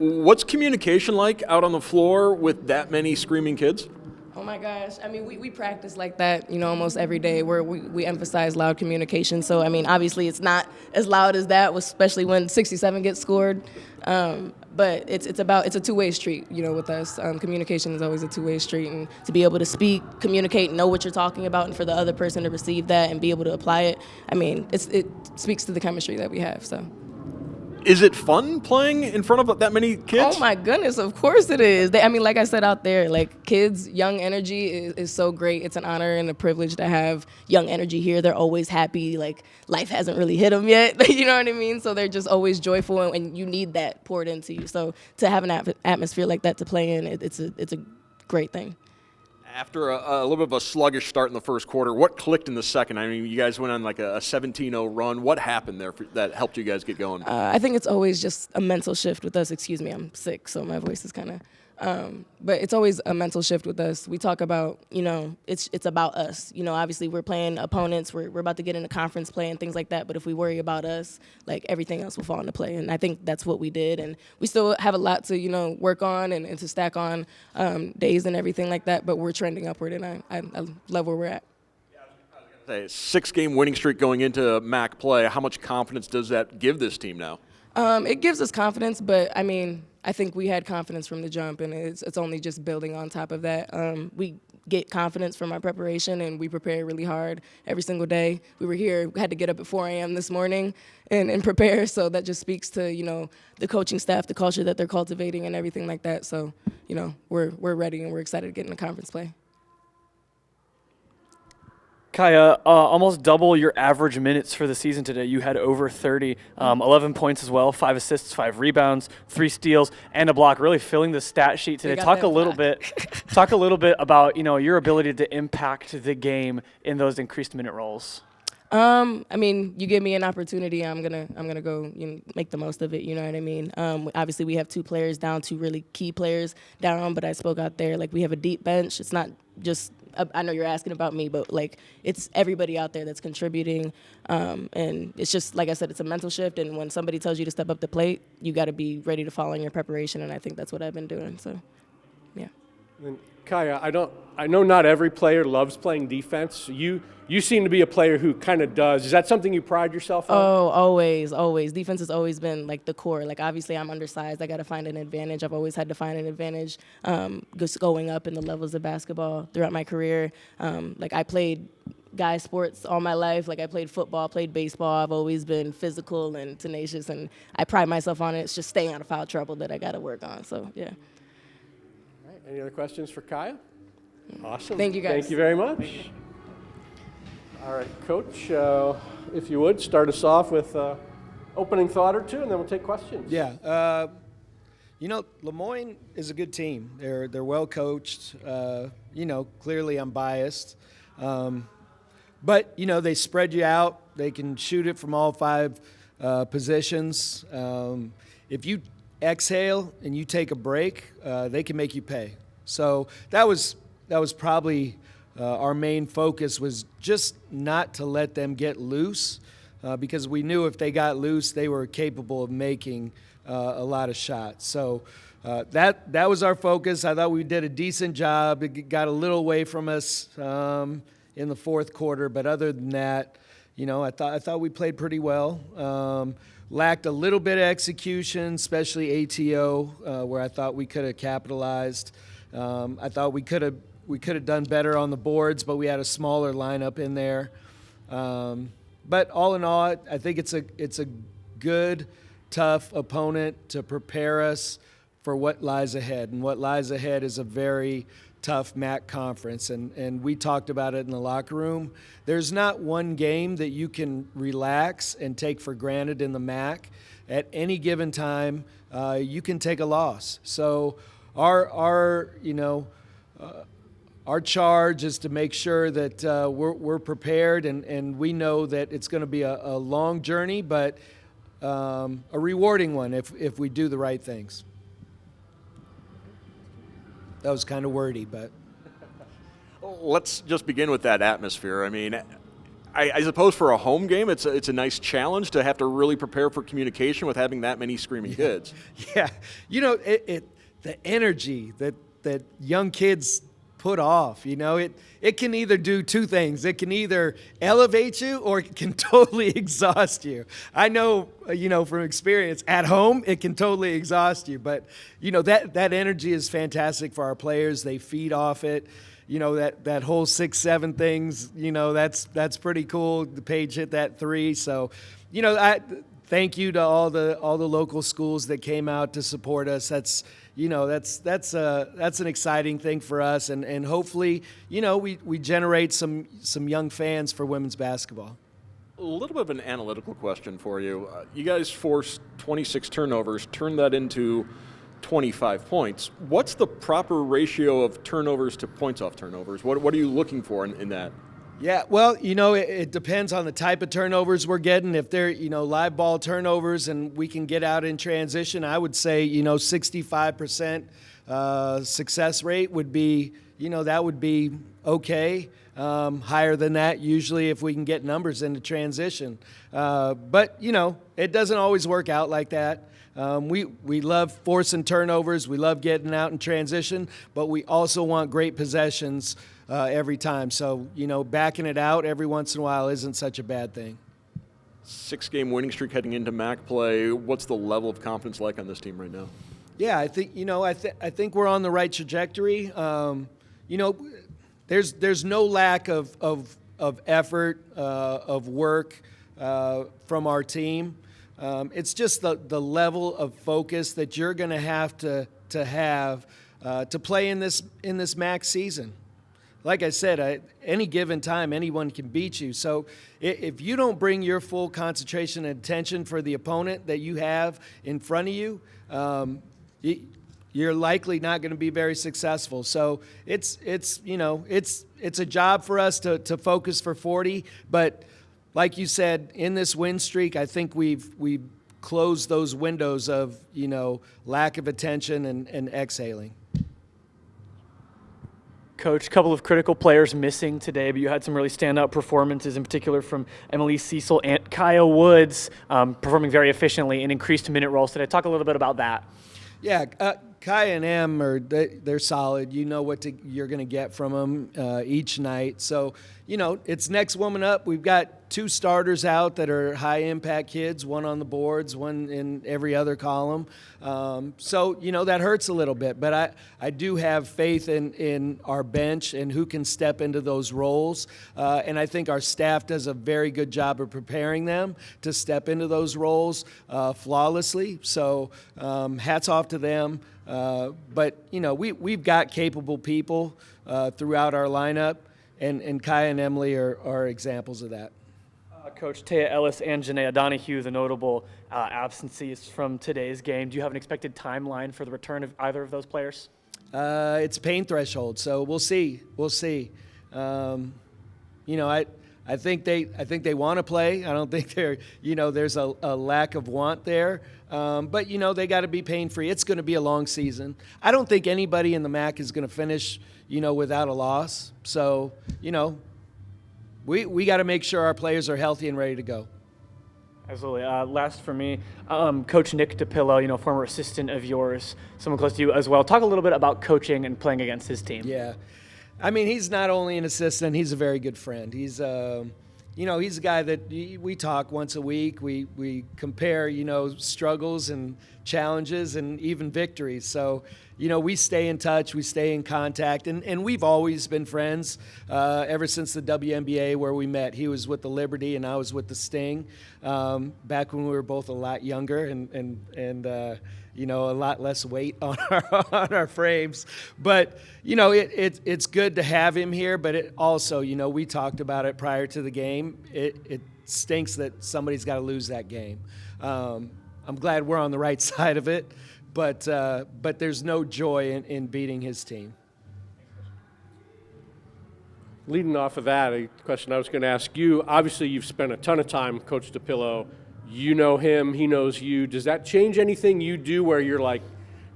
What's communication like out on the floor with that many screaming kids? Oh my gosh. I mean, we practice like that, almost every day where we emphasize loud communication. So, I mean, obviously it's not as loud as that, especially when 67 gets scored. But it's a two-way street, with us. Communication is always a two-way street. And to be able to speak, communicate, know what you're talking about, and for the other person to receive that and be able to apply it, I mean, it speaks to the chemistry that we have, so. Is it fun playing in front of that many kids? Oh my goodness, of course it is. Like I said out there, like kids, young energy is so great. It's an honor and a privilege to have young energy here. They're always happy. Like life hasn't really hit them yet. You know what I mean? So they're just always joyful, and you need that poured into you. So to have an atmosphere like that to play in, it's a great thing. After a little bit of a sluggish start in the first quarter, what clicked in the second? I mean, you guys went on like a 17-0 run. What happened there that helped you guys get going? I think it's always just a mental shift with us. Excuse me, I'm sick, so my voice is kind of. But it's always a mental shift with us. We talk about, it's about us. Obviously we're playing opponents. We're about to get into conference play and things like that. But if we worry about us, like everything else will fall into play. And I think that's what we did. And we still have a lot to, work on and to stack on days and everything like that. But we're trending upward, and I love where we're at. A 6-game winning streak going into MAC play. How much confidence does that give this team now? It gives us confidence, but I mean, I think we had confidence from the jump, and it's only just building on top of that. We get confidence from our preparation, and we prepare really hard every single day. We were here, we had to get up at 4 a.m. this morning and prepare, so that just speaks to, the coaching staff, the culture that they're cultivating and everything like that. So, we're ready, and we're excited to get into conference play. Kaya, almost double your average minutes for the season today. You had over 30, 11 points as well, 5 assists, 5 rebounds, 3 steals, and a block. Really filling the stat sheet today. Talk a little bit about your ability to impact the game in those increased minute roles. I mean, you give me an opportunity, I'm gonna go make the most of it. You know what I mean? Obviously, we have 2 players down, 2 really key players down. But I spoke out there, like we have a deep bench. It's not just I know you're asking about me, but like it's everybody out there that's contributing, and it's just like I said, it's a mental shift. And when somebody tells you to step up the plate, you got to be ready to follow in your preparation. And I think that's what I've been doing. So, yeah. And Kaya, I know not every player loves playing defense. You seem to be a player who kind of does. Is that something you pride yourself on? Oh, always. Defense has always been like the core. Like obviously I'm undersized. I got to find an advantage. I've always had to find an advantage just going up in the levels of basketball throughout my career. Like I played guy sports all my life. Like I played football, played baseball. I've always been physical and tenacious, and I pride myself on it. It's just staying out of foul trouble that I got to work on. So, yeah. All right. Any other questions for Kaya? Awesome. Thank you, guys. Thank you very much. All right, Coach, if you would, start us off with opening thought or two, and then we'll take questions. Yeah. Lemoyne is a good team. They're well coached. Clearly I'm biased. But, they spread you out. They can shoot it from all 5 positions. If you exhale and you take a break, they can make you pay. So that was probably our main focus, was just not to let them get loose, because we knew if they got loose, they were capable of making a lot of shots. So that was our focus. I thought we did a decent job. It got a little away from us in the fourth quarter, but other than that, I thought we played pretty well. Lacked a little bit of execution, especially ATO, where I thought we could have capitalized. I thought we could have done better on the boards, but we had a smaller lineup in there. But all in all, I think it's a good, tough opponent to prepare us for what lies ahead. And what lies ahead is a very tough MAC conference. And we talked about it in the locker room. There's not one game that you can relax and take for granted in the MAC. At any given time, you can take a loss. So our charge is to make sure that we're prepared, and we know that it's going to be a long journey, but a rewarding one if we do the right things. That was kind of wordy, but. Let's just begin with that atmosphere. I mean, I suppose for a home game, it's a nice challenge to have to really prepare for communication with having that many screaming kids. Yeah, the energy that young kids put off, it can either do two things. It can either elevate you or it can totally exhaust you. I know, from experience, at home, it can totally exhaust you. But, that energy is fantastic for our players. They feed off it. That whole 6-7 things, that's pretty cool. The Page hit that 3. So, I thank you to all the local schools that came out to support us. That's an exciting thing for us, and hopefully, we generate some young fans for women's basketball. A little bit of an analytical question for you. You guys forced 26 turnovers, turned that into 25 points. What's the proper ratio of turnovers to points off turnovers? What are you looking for in that? Yeah, well, it depends on the type of turnovers we're getting. If they're, live ball turnovers and we can get out in transition, I would say, 65% success rate would be, that would be okay. Higher than that, usually, if we can get numbers into transition. But, it doesn't always work out like that. We love forcing turnovers. We love getting out in transition, but we also want great possessions every time. So, backing it out every once in a while isn't such a bad thing. 6-game winning streak heading into MAC play. What's the level of confidence like on this team right now? Yeah, I think, I think we're on the right trajectory. There's no lack of effort, of work from our team. It's just the level of focus that you're going to have to play in this MAC season. Like I said, at any given time, anyone can beat you. So if you don't bring your full concentration and attention for the opponent that you have in front of you, you're likely not going to be very successful. So it's a job for us to focus for 40. But like you said, in this win streak, I think we've closed those windows of lack of attention and exhaling. Coach, a couple of critical players missing today, but you had some really standout performances, in particular from Emily Cecil and Kaya Woods, performing very efficiently in increased minute roles today. Talk a little bit about that. Yeah, Kaya and Em they're solid. You know what you're going to get from them each night. So, it's next woman up. We've got 2 starters out that are high-impact kids, one on the boards, one in every other column. So, that hurts a little bit. But I do have faith in our bench and who can step into those roles. And I think our staff does a very good job of preparing them to step into those roles flawlessly. So, hats off to them. But, we've got capable people throughout our lineup, and Kaya and Emily are examples of that. Coach, Taya Ellis and Janaea Donahue, the notable absences from today's game. Do you have an expected timeline for the return of either of those players? It's pain threshold, so we'll see. I think they want to play. I don't think there's a lack of want there. But they got to be pain free. It's going to be a long season. I don't think anybody in the MAC is going to finish, without a loss. So, we got to make sure our players are healthy and ready to go. Absolutely. Last for me, Coach Nick DePillo, former assistant of yours, someone close to you as well. Talk a little bit about coaching and playing against his team. Yeah. I mean, he's not only an assistant, he's a very good friend. He's he's a guy that we talk once a week. We compare, struggles and challenges and even victories. So, we stay in touch, we stay in contact, and we've always been friends ever since the WNBA where we met. He was with the Liberty and I was with the Sting back when we were both a lot younger and a lot less weight on our frames. But, it's good to have him here, but it also, we talked about it prior to the game. It stinks that somebody's got to lose that game. I'm glad we're on the right side of it, but there's no joy in beating his team. Leading off of that, a question I was going to ask you, obviously you've spent a ton of time with Coach DePillo. You know him, he knows you. Does that change anything you do where you're like,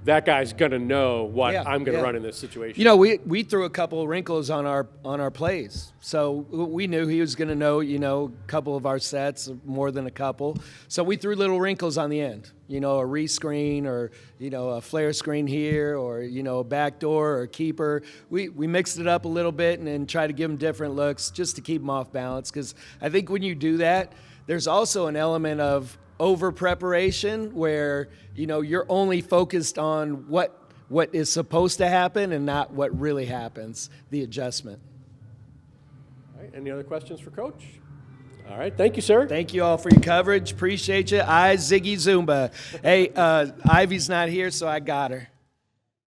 that guy's going to know what Yeah, I'm going to yeah. run in this situation. You know, we threw a couple of wrinkles on our plays, so we knew he was going to know, a couple of our sets, more than a couple. So we threw little wrinkles on the end, a re-screen or a flare screen here, or a backdoor or a keeper. We mixed it up a little bit and then tried to give him different looks just to keep him off balance. Because I think when you do that, there's also an element of over preparation where you're only focused on what is supposed to happen and not what really happens, the adjustment. All right, any other questions for Coach? All right, thank you, sir. Thank you all for your coverage. Appreciate you. I Ziggy Zumba. Hey, Ivy's not here, so I got her.